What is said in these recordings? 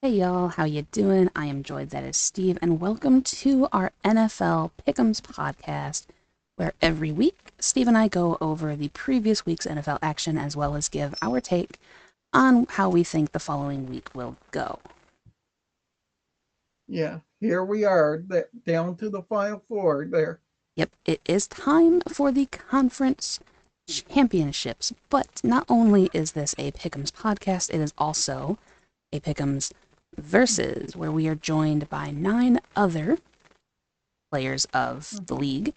Hey y'all, how you doing? I am Joy, that is Steve, and welcome to our NFL Pick Ems Podcast, where every week Steve and I go over the previous week's NFL action as well as give our take on how we think the following week will go. Yeah, here we are, down to the final four there. Yep, it is time for the conference championships, but not only is this a Pick Ems podcast, it is also a Pick Ems versus, where we are joined by 9 other players of the league.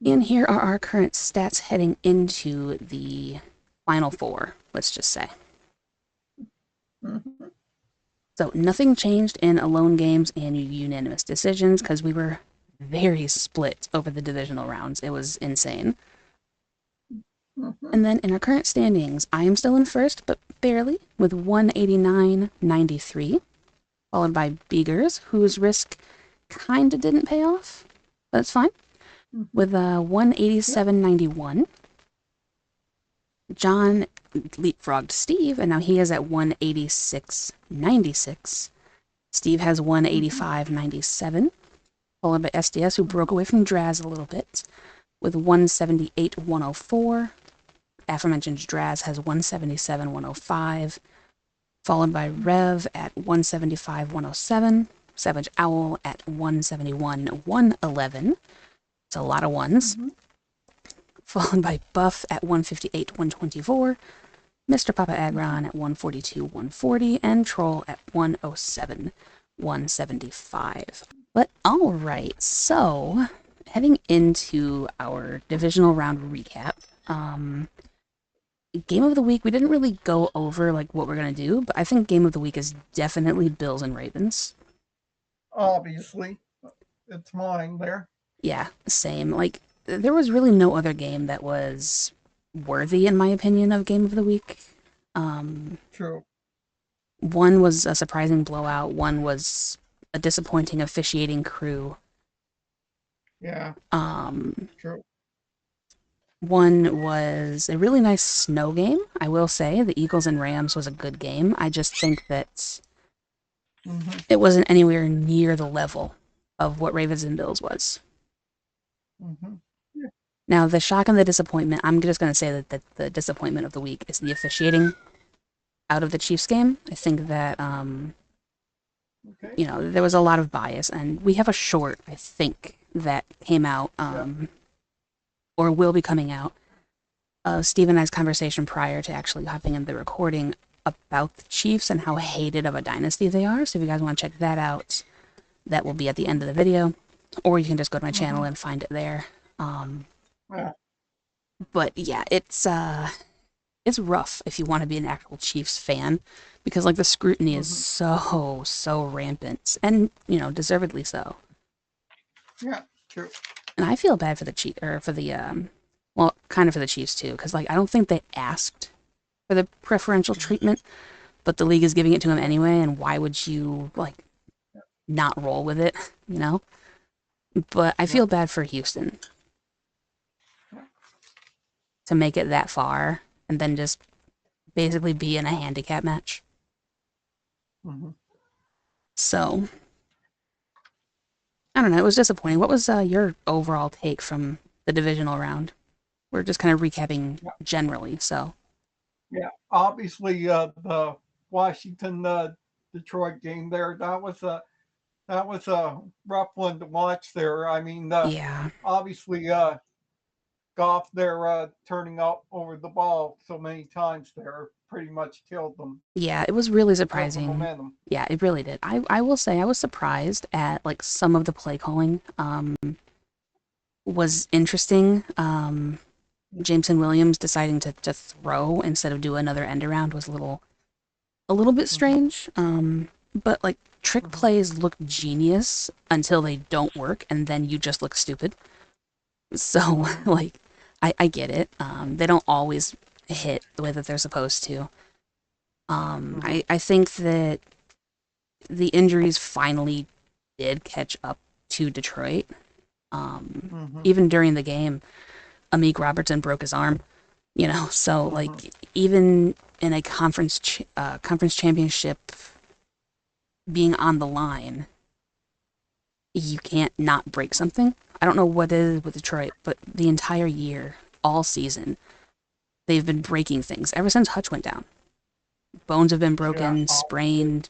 And here are our current stats heading into the final four, let's just say. Mhm. So nothing changed in alone games and unanimous decisions because we were very split over the divisional rounds. It was insane. Mhm. And then in our current standings, I am still in first, but barely, with 189.93, followed by Beegers, whose risk kinda didn't pay off, but it's fine, Mhm. with Yeah. 187.91. John leapfrogged Steve, and now he is at 186.96. Steve has Mhm. 185.97, followed by SDS, who broke away from Draz a little bit, with 178.104. Aforementioned Draz has 177.105, followed by Rev at 175.107. Savage Owl at 171.111. It's a lot of ones. Mhm. Followed by Buff at 158.124. Mr. Papa Mhm. Agron at 142, 140, and Troll at 107, 175. But all right, so heading into our divisional round recap, game of the week, we didn't really go over like what we're gonna do, but I think game of the week is definitely Bills and Ravens. Obviously, it's mine there. Yeah, same. Like there was really no other game that was worthy, in my opinion, of game of the week. Um, True. One was a surprising blowout. One was a disappointing officiating crew. Yeah. Um, True. One was a really nice snow game. I will say the Eagles and Rams was a good game. I just think that Mhm. it wasn't anywhere near the level of what Ravens and Bills was. Mhm. Yeah. Now, the shock and the disappointment, I'm just going to say that the disappointment of the week is the officiating out of the Chiefs game. I think that, Okay. there was a lot of bias, and we have a short, I think, that came out, Yeah. or will be coming out, Steve and I's conversation prior to actually hopping in the recording about the Chiefs and how hated of a dynasty they are. So if you guys want to check that out, that will be at the end of the video, or you can just go to my channel Mhm. and find it there. Um, Yeah. but yeah, it's rough if you want to be an actual Chiefs fan because like the scrutiny is Mhm. so rampant and deservedly so. Yeah. True. And I feel bad for the Chief or for the well, kind of for the Chiefs too because like I don't think they asked for the preferential treatment, but the league is giving it to him Yeah. anyway, and why would you like not roll with it, you know? But I Yeah. feel bad for Houston Yeah. to make it that far and then just basically be in a handicap match. Mhm. So I don't know. It was disappointing. What was your overall take from the divisional round? We're just kind of recapping Yeah. generally. So Yeah. Obviously, the Washington Detroit game there, that was a rough one to watch there. I mean, yeah, obviously, Goff there turning up over the ball so many times there pretty much yeah, it was really killed the surprising. momentum. Yeah, it really did. I will say I was surprised at like some of the play calling. Was interesting. Jameson Williams deciding to throw instead of do another end around was a little bit Mm-hmm. strange. But like trick Mm-hmm. plays look genius until they don't work, and then you just look stupid. So Mm-hmm. like, I get it. They don't always hit the way that they're supposed to. Mm-hmm. I think that the injuries finally did catch up to Detroit. Um, Mm-hmm. Even during the game, Amik Robertson broke his arm. So Mm-hmm. like even in a conference championship being on the line, you can't not break something. I don't know what it is with Detroit, but the entire year, all season, they've been breaking things ever since Hutch went down. Bones have been broken, sprained,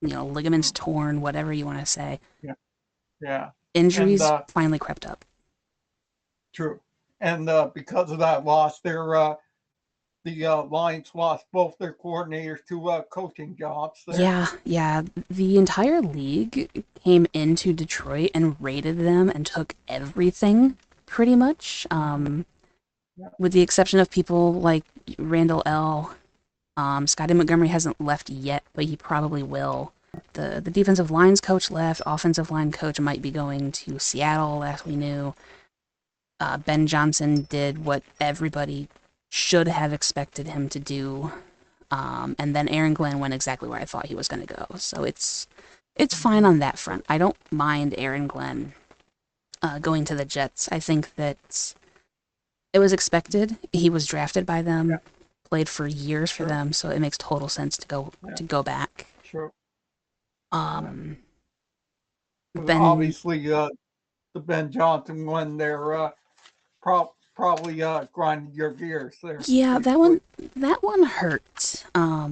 ligaments torn, whatever you want to say. Yeah. Injuries And finally crept up. true. And because of that loss, the Lions lost both their coordinators to coaching jobs there. Yeah. The entire league came into Detroit and raided them and took everything, pretty much. With the exception of people like Randall L. Scotty Montgomery hasn't left yet, but he probably will. The defensive lines coach left. Offensive line coach might be going to Seattle, as we knew. Ben Johnson did what everybody should have expected him to do. And then Aaron Glenn went exactly where I thought he was going to go. So it's fine on that front. I don't mind Aaron Glenn going to the Jets. I think that it was expected. He was drafted by them, played for years for them, so it makes total sense to go back. Sure. Ben, obviously, the Ben Johnson one there probably grinded your gears there. Yeah, that one hurt a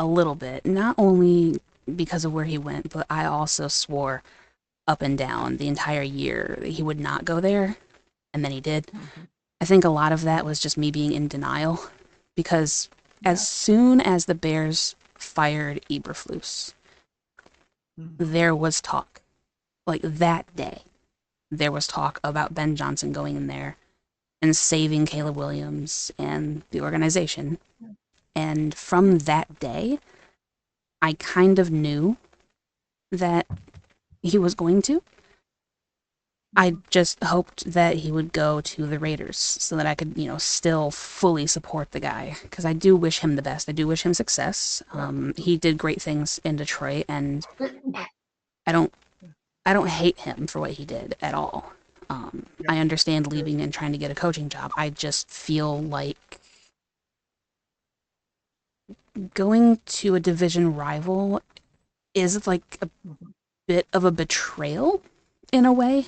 little bit. Not only because of where he went, but I also swore up and down the entire year that he would not go there, and then he did. Mm-hmm. I think a lot of that was just me being in denial, because as soon as the Bears fired Eberflus, there was talk. Like that day, there was talk about Ben Johnson going in there and saving Caleb Williams and the organization. And from that day, I kind of knew that he was going to. I just hoped that he would go to the Raiders so that I could, still fully support the guy, because I do wish him the best. I do wish him success. He did great things in Detroit, and I don't hate him for what he did at all. I understand leaving and trying to get a coaching job. I just feel like going to a division rival is like a bit of a betrayal in a way.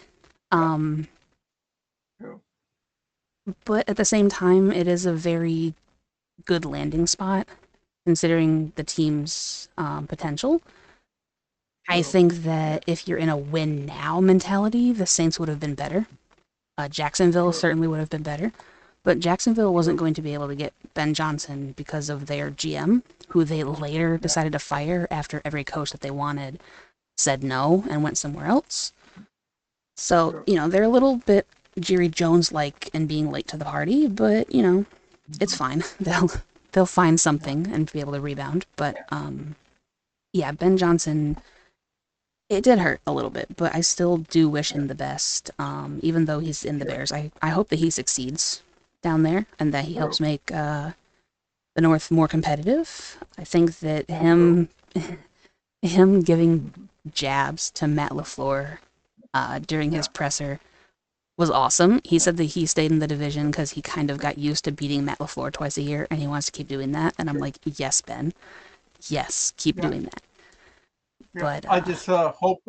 But at the same time, it is a very good landing spot considering the team's potential. I think that if you're in a win now mentality, the Saints would have been better. Jacksonville certainly would have been better. But Jacksonville wasn't going to be able to get Ben Johnson because of their GM, who they later decided to fire after every coach that they wanted said no and went somewhere else. So, they're a little bit Jerry Jones-like in being late to the party, but, it's fine. They'll find something and be able to rebound. But, Ben Johnson, it did hurt a little bit, but I still do wish him the best, even though he's in the Bears. I hope that he succeeds down there and that he helps make the North more competitive. I think that him giving jabs to Matt LaFleur during his presser was awesome. He said that he stayed in the division because he kind of got used to beating Matt LaFleur twice a year, and he wants to keep doing that. And I'm like, yes, Ben. Yes, keep doing that. But I just hope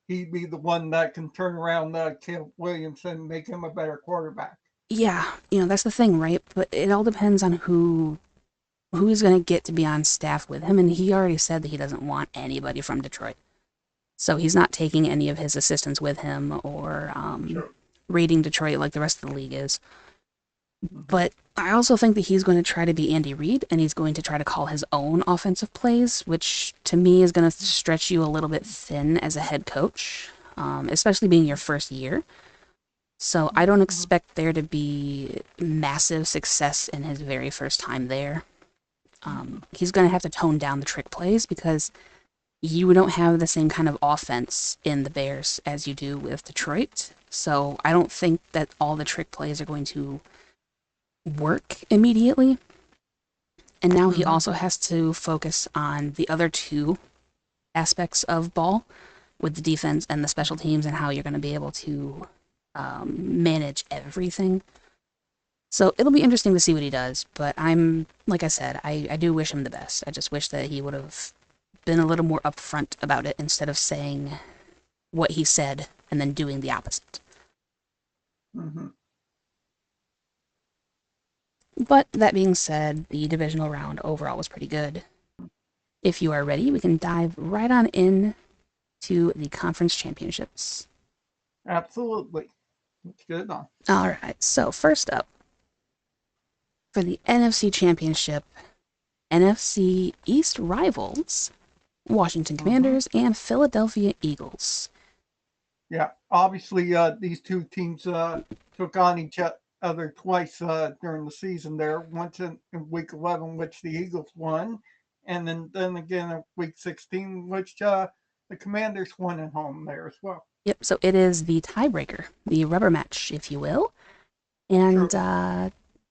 he'd be the one that can turn around Caleb Williams and make him a better quarterback. Yeah, that's the thing, right? But it all depends on who he's going to get to be on staff with him, and he already said that he doesn't want anybody from Detroit. So he's not taking any of his assistants with him or raiding Detroit like the rest of the league is. But I also think that he's going to try to be Andy Reid, and he's going to try to call his own offensive plays, which to me is going to stretch you a little bit thin as a head coach, especially being your first year. So I don't expect there to be massive success in his very first time there. He's going to have to tone down the trick plays because you don't have the same kind of offense in the Bears as you do with Detroit. So I don't think that all the trick plays are going to work immediately. And now he also has to focus on the other two aspects of ball with the defense and the special teams and how you're going to be able to manage everything. So it'll be interesting to see what he does, but like I said, I do wish him the best. I just wish that he would have been a little more upfront about it instead of saying what he said and then doing the opposite. Mm-hmm. But that being said, the divisional round overall was pretty good. If you are ready, we can dive right on in to the conference championships. Absolutely. Let's get it done. All right, so first up, for the NFC Championship, NFC East rivals, Washington Commanders and Philadelphia Eagles. Yeah, obviously these two teams took on each other twice during the season there. Once in week 11, which the Eagles won, and then again in week 16, which the Commanders won at home there as well. Yep, so it is the tiebreaker, the rubber match, if you will. And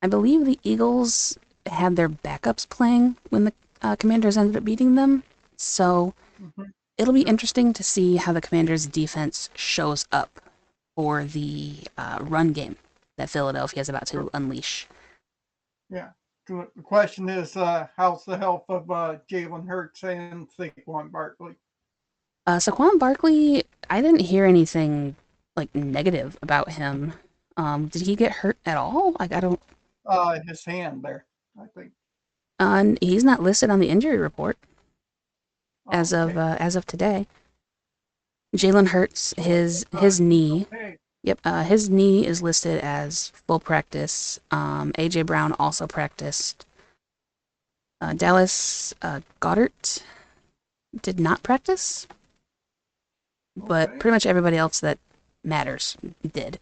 I believe the Eagles had their backups playing when the Commanders ended up beating them. So it'll be interesting to see how the Commanders' defense shows up for the run game that Philadelphia is about to unleash. Yeah. The question is, how's the health of Jalen Hurts and Saquon Barkley? Saquon Barkley, I didn't hear anything like negative about him. Did he get hurt at all? Like I don't. His hand there, I think. He's not listed on the injury report as of today. Jalen Hurts, his knee. Okay. Yep, his knee is listed as full practice. AJ Brown also practiced. Dallas Goddard did not practice, but pretty much everybody else that matters did.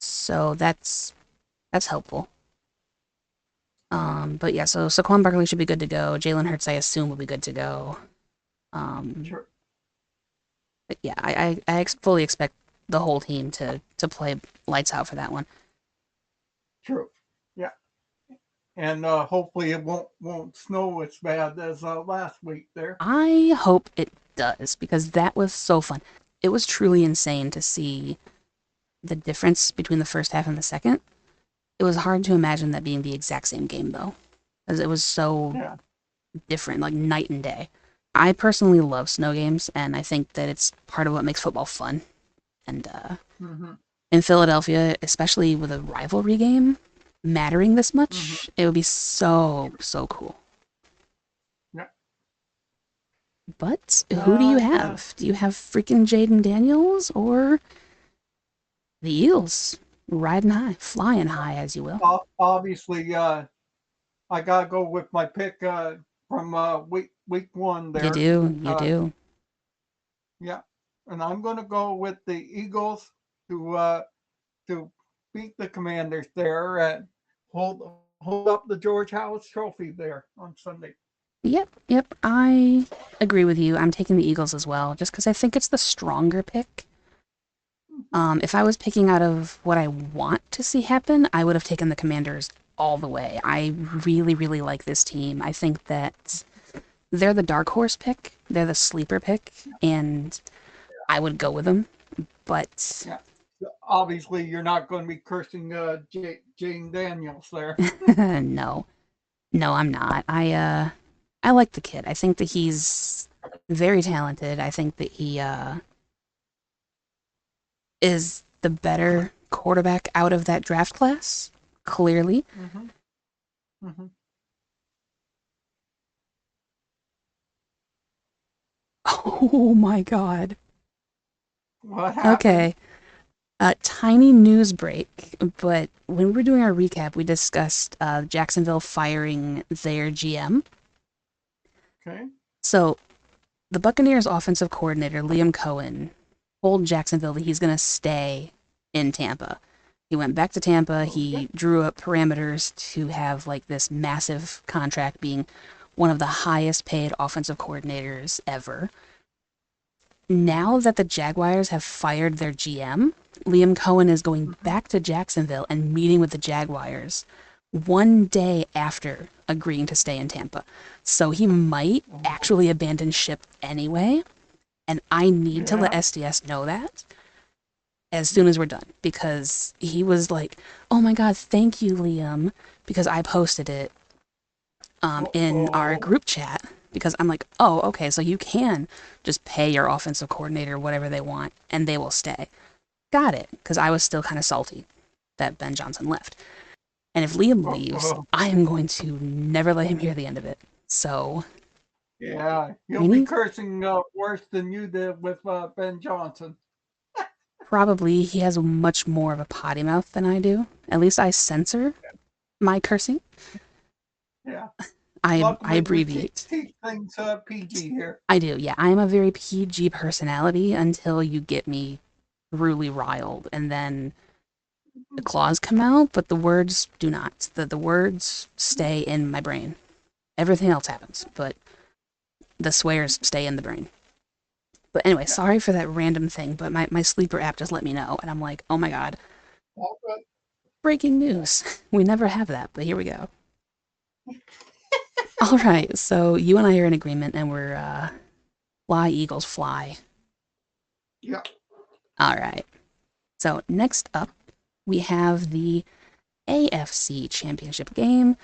So that's helpful. But yeah, so Saquon Barkley should be good to go. Jalen Hurts, I assume, will be good to go. But yeah, I fully expect the whole team to play lights out for that one. True. Yeah. And hopefully it won't snow as bad as last week there. I hope it does, because that was so fun. It was truly insane to see the difference between the first half and the second. It was hard to imagine that being the exact same game, though, because it was so different, like night and day. I personally love snow games, and I think that it's part of what makes football fun. And in Philadelphia, especially with a rivalry game mattering this much, it would be so cool. Yeah. But who do you have? Do you have freaking Jaden Daniels or the Eagles? Riding high, flying high, as you will. Obviously, I gotta go with my pick from week one there. You do. Yeah, and I'm gonna go with the Eagles to beat the Commanders there and hold up the George House Trophy there on Sunday. Yep. I agree with you. I'm taking the Eagles as well, just because I think it's the stronger pick. If I was picking out of what I want to see happen, I would have taken the Commanders all the way. I really, really like this team. I think that they're the dark horse pick. They're the sleeper pick, and I would go with them. But obviously, you're not going to be cursing Jane Daniels there. No, I'm not. I like the kid. I think that he's very talented. I think that he is the better quarterback out of that draft class, clearly. Oh my god. What happened? Okay. Tiny news break, but when we were doing our recap, we discussed Jacksonville firing their GM. Okay. So, the Buccaneers offensive coordinator, Liam Cohen, told Jacksonville that he's going to stay in Tampa. He went back to Tampa. He drew up parameters to have like this massive contract, being one of the highest paid offensive coordinators ever. Now that the Jaguars have fired their GM, Liam Cohen is going back to Jacksonville and meeting with the Jaguars one day after agreeing to stay in Tampa. So he might actually abandon ship anyway, and I need to let SDS know that. as soon as we're done, because he was like, "Oh my God, thank you, Liam," because I posted it in our Uh-oh. group chat. Because I'm like, "Oh, okay, so you can just pay your offensive coordinator whatever they want, and they will stay." Got it, because I was still kind of salty that Ben Johnson left. And if Liam leaves, Uh-oh. I am going to never let him hear the end of it. So, Yeah, I he'll mean, be he cursing worse than you did with Ben Johnson. probably he has much more of a potty mouth than I do. At least I censor my cursing. Yeah. I Luckily, we abbreviate. keep things PG here. I do, yeah. I am a very PG personality until you get me really riled, and then the claws come out, but the words do not. The words stay in my brain. Everything else happens, but the swears stay in the brain. But anyway, Yeah. sorry for that random thing, but my sleeper app just let me know, and I'm like, oh my God, All good. breaking news. We never have that, but here we go. All right, so you and I are in agreement, and we're fly, Eagles, fly. Yeah. All right. So next up, we have the AFC Championship game,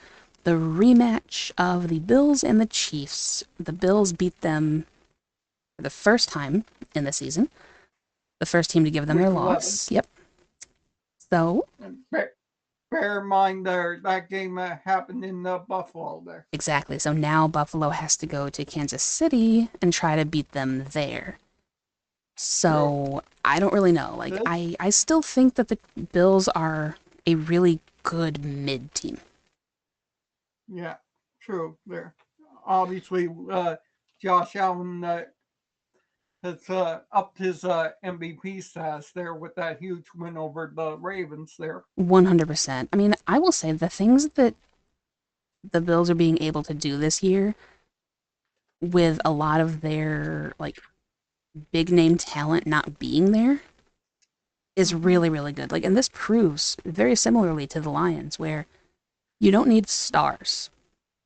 the rematch of the Bills and the Chiefs. The Bills beat them for the first time in the season, the first team to give them their Week 11. loss. Yep. So, And bear in mind there that game happened in Buffalo there. exactly. So now Buffalo has to go to Kansas City and try to beat them there. True. So, I don't really know. Like, This, I still think that the Bills are a really good mid team. yeah, true there. Obviously, Josh Allen has upped his MVP status there with that huge win over the Ravens there. 100%. I mean, I will say the things that the Bills are being able to do this year with a lot of their like big name talent not being there is Hmm. really really good. Like, and this proves very similarly to the Lions, where you don't need stars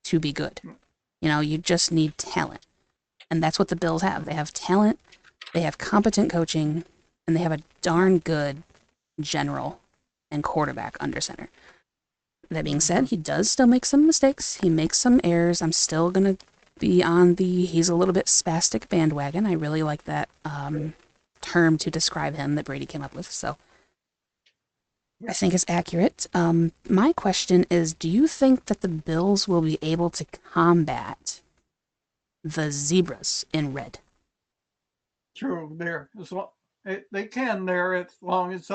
to be good. You know, you just need talent, and that's what the Bills have. They have talent, they have competent coaching, and they have a Yeah. darn good general and quarterback under center. That being Hmm. said, he does still make some mistakes. He makes some errors. I'm still gonna be on the he's a little bit spastic bandwagon. I really like that term to describe him that Brady came up with. So I Yeah. think it's accurate. My question is, do you think that the Bills will be able to combat the zebras in red? True there. They can there as long as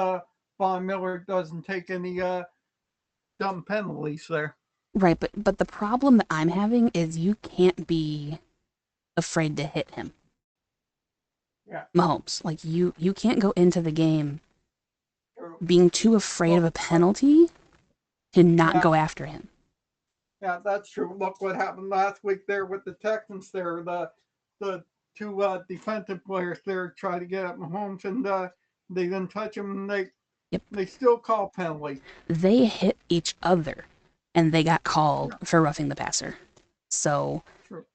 Von Miller doesn't take any dumb penalties there. Right, but the problem that I'm having is you can't be afraid to hit him. Yeah. Mahomes, like you can't go into the game True. being too afraid of Look, a penalty to not yeah, go after him. yeah, that's true. Look what happened last week there with the Texans there. The two defensive players there tried to get at Mahomes and they didn't touch him and Yep. they still call penalty. They hit each other and they got called Yeah, for roughing the passer. So true.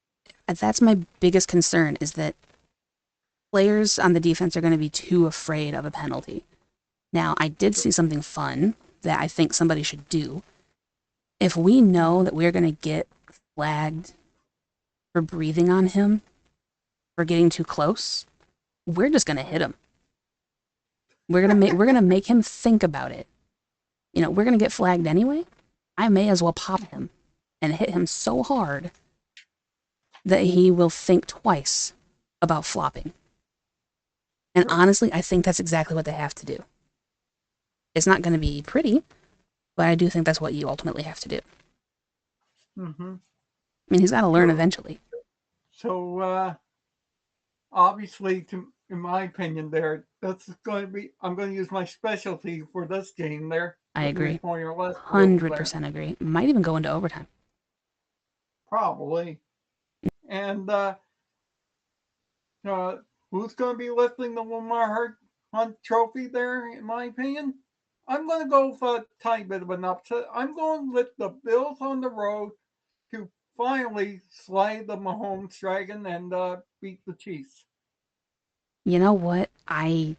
that's my biggest concern is that players on the defense are going to be too afraid of a penalty. Now, I did True. see something fun that I think somebody should do. If we know that we're going to get flagged for breathing on him, for getting too close, we're just going to hit him. We're going to make him think about it. You know, we're going to get flagged anyway. I may as well pop him and hit him so hard that he will think twice about flopping. And True. honestly, I think that's exactly what they have to do. It's not going to be pretty, but I do think that's what you ultimately have to do. Mm-hmm. I mean, he's got to learn True. eventually. So obviously, in my opinion, there that's going to be. I'm going to use my specialty for this game there, I the three agree. point or less rules there. 100% agree. Might even go into overtime. Probably. And uh, who's going to be lifting the Lamar Hunt Trophy there? In my opinion, I'm going to go for a tiny bit of an upset. I'm going to lift the Bills on the road to finally slay the Mahomes Dragon and beat the Chiefs. You know what? I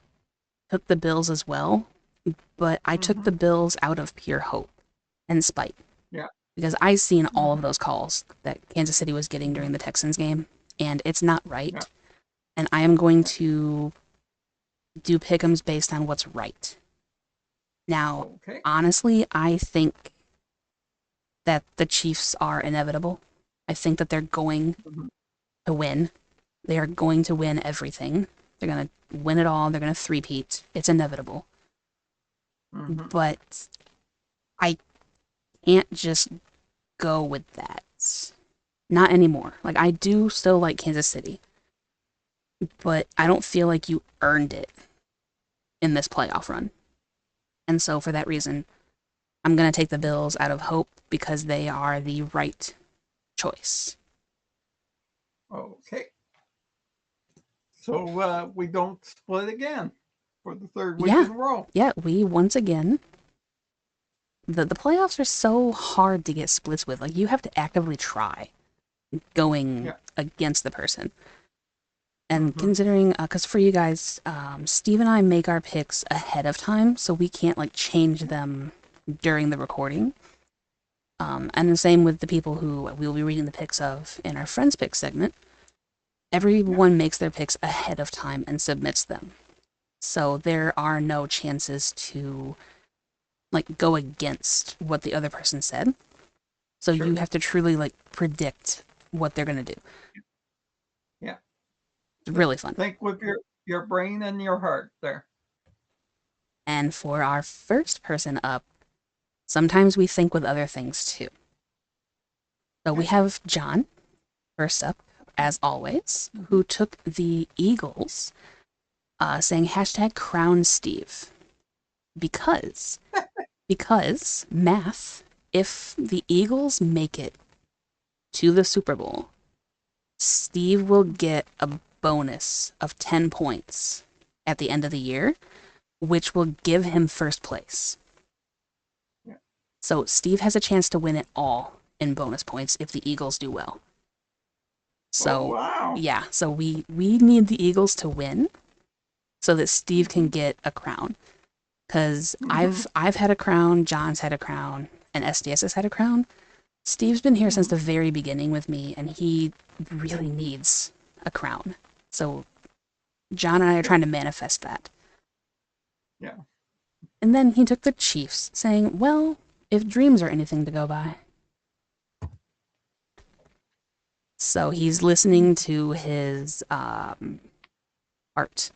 took the Bills as well, but I took the Bills out of pure hope and spite. Yeah. Because I seen all of those calls that Kansas City was getting during the Texans game, and it's not right. Yeah. And I am going to do pickems based on what's right. Now, honestly, I think that the Chiefs are inevitable. I think that they're going to win. They are going to win everything. They're going to win it all. They're going to three-peat. It's inevitable. But I can't just go with that. Not anymore. Like, I do still like Kansas City, but I don't feel like you earned it in this playoff run. And so for that reason, I'm going to take the Bills out of hope because they are the right choice. Okay. So we don't split again for the third week in a row. Yeah, we once again... The playoffs are so hard to get splits with. Like, you have to actively try going against the person. And considering, because for you guys, Steve and I make our picks ahead of time, so we can't, like, change them during the recording. And the same with the people who we'll be reading the picks of in our Friends Pick segment. Everyone makes their picks ahead of time and submits them. So there are no chances to, like, go against what the other person said. So you have to truly, like, predict what they're going to do. Yeah. It's really fun. Think with your brain and your heart there. And for our first person up, sometimes we think with other things too. So we have John, first up, as always, who took the Eagles, saying hashtag crown Steve. Because math, if the Eagles make it to the Super Bowl, Steve will get a bonus of 10 points at the end of the year, which will give him first place. Yeah. So Steve has a chance to win it all in bonus points if the Eagles do well. So yeah, so we need the Eagles to win so that Steve can get a crown. Because I've had a crown, John's had a crown, and SDS has had a crown. Steve's been here since the very beginning with me, and he really needs a crown. So John and I are trying to manifest that. Yeah. And then he took the Chiefs, saying, well, if dreams are anything to go by. So he's listening to his art.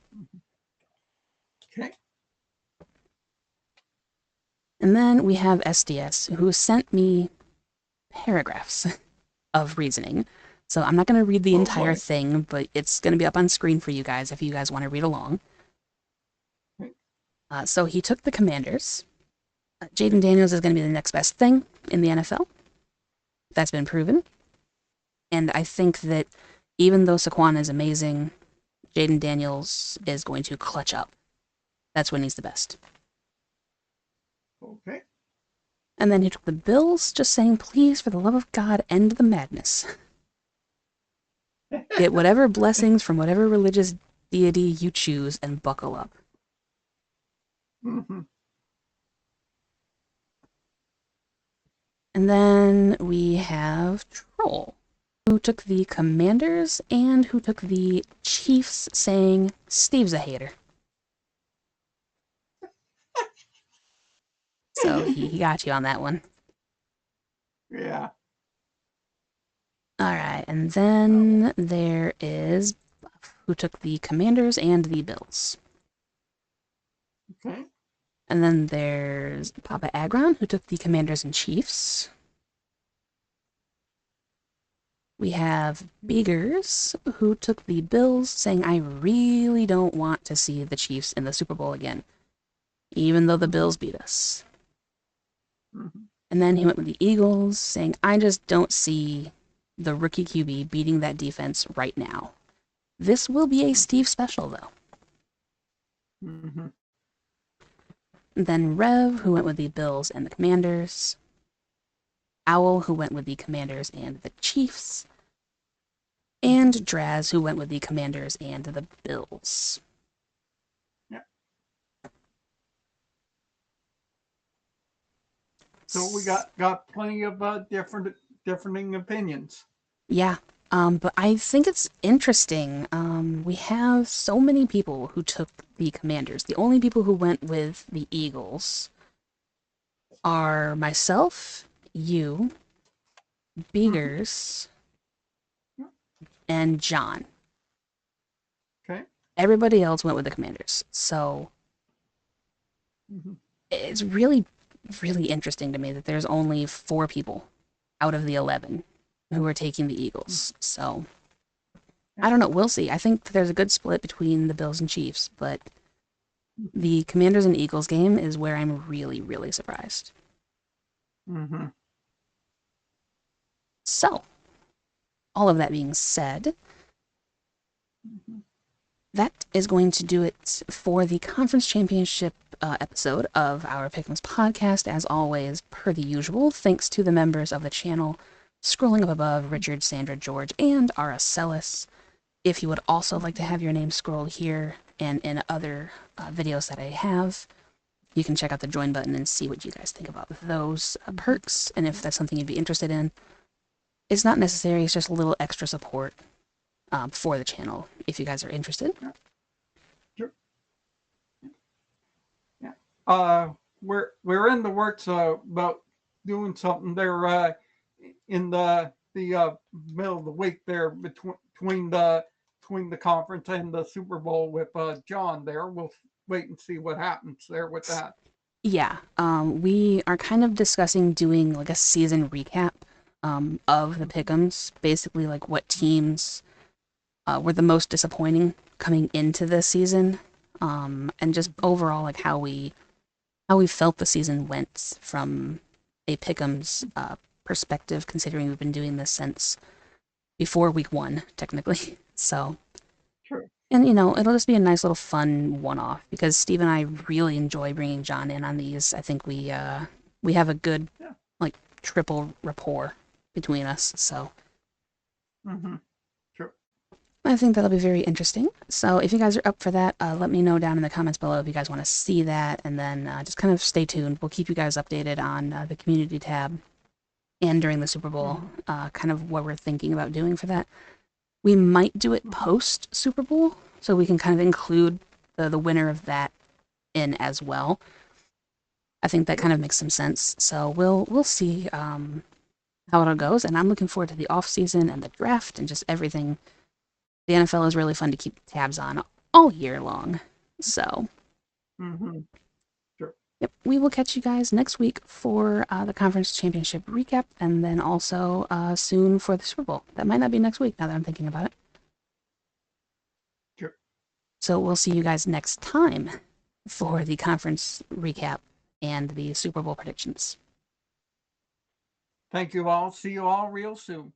Okay. And then we have SDS, who sent me paragraphs of reasoning. So I'm not going to read the entire thing, but it's going to be up on screen for you guys if you guys want to read along. So he took the Commanders. Jaden Daniels is going to be the next best thing in the NFL. That's been proven. And I think that even though Saquon is amazing, Jaden Daniels is going to clutch up. That's when he's the best. Okay. And then he took the Bills, just saying, please, for the love of God, end the madness. Get whatever blessings from whatever religious deity you choose and buckle up. Mm-hmm. And then we have Troll, who took the Commanders and who took the Chiefs, saying, Steve's a hater. So he got you on that one. Yeah. All right, and then there is Buff, who took the Commanders and the Bills. Okay. And then there's Papa Agron, who took the Commanders and Chiefs. We have Beegers, who took the Bills, saying, I really don't want to see the Chiefs in the Super Bowl again, even though the Bills beat us. Mm-hmm. And then he went with the Eagles, saying, I just don't see the rookie QB beating that defense right now. This will be a Steve special, though. Mm-hmm. Then Rev, who went with the Bills and the Commanders. Owl, who went with the Commanders and the Chiefs. And Draz, who went with the Commanders and the Bills. Yeah. So we got plenty of differing opinions. Yeah. But I think it's interesting. We have so many people who took the Commanders. The only people who went with the Eagles are myself, you, Mm-hmm. Beegers, and John. Okay. Everybody else went with the Commanders. So Mm-hmm. it's really, really interesting to me that there's only 4 people out of the 11 who are taking the Eagles. So I don't know. We'll see. I think there's a good split between the Bills and Chiefs, but the Commanders and Eagles game is where I'm really, really surprised. Mm-hmm. So, all of that being said, that is going to do it for the conference championship episode of our Pick Ems Podcast. As always, per the usual, thanks to the members of the channel scrolling up above: Richard, Sandra, George, and Aracellus. If you would also like to have your name scrolled here and in other videos that I have, you can check out the join button and see what you guys think about those perks, and if that's something you'd be interested in. It's not necessary, it's just a little extra support for the channel if you guys are interested. Sure. Yeah. We're in the works about doing something there in the middle of the week there between the conference and the Super Bowl with John there. We'll wait and see what happens there with that. Yeah, we are kind of discussing doing like a season recap of the Pickems, basically like what teams were the most disappointing coming into this season, and just overall like how we felt the season went from a Pick'em's perspective, considering we've been doing this since before week 1, technically. So, Sure. and it'll just be a nice little fun one-off because Steve and I really enjoy bringing John in on these. I think we have a good Yeah. like triple rapport between us. So Mm-hmm. Sure. I think that'll be very interesting. So if you guys are up for that, let me know down in the comments below if you guys want to see that, and then just kind of stay tuned. We'll keep you guys updated on the community tab and during the Super Bowl, kind of what we're thinking about doing for that. We might do it post Super Bowl, so we can kind of include the winner of that in as well. I think that kind of makes some sense. So we'll see how it all goes, and I'm looking forward to the off season and the draft and just everything. The NFL is really fun to keep tabs on all year long. So, Mm-hmm. Sure. yep, we will catch you guys next week for the conference championship recap, and then also soon for the Super Bowl. That might not be next week now that I'm thinking about it. Sure. So we'll see you guys next time for the conference recap and the Super Bowl predictions. Thank you all. See you all real soon.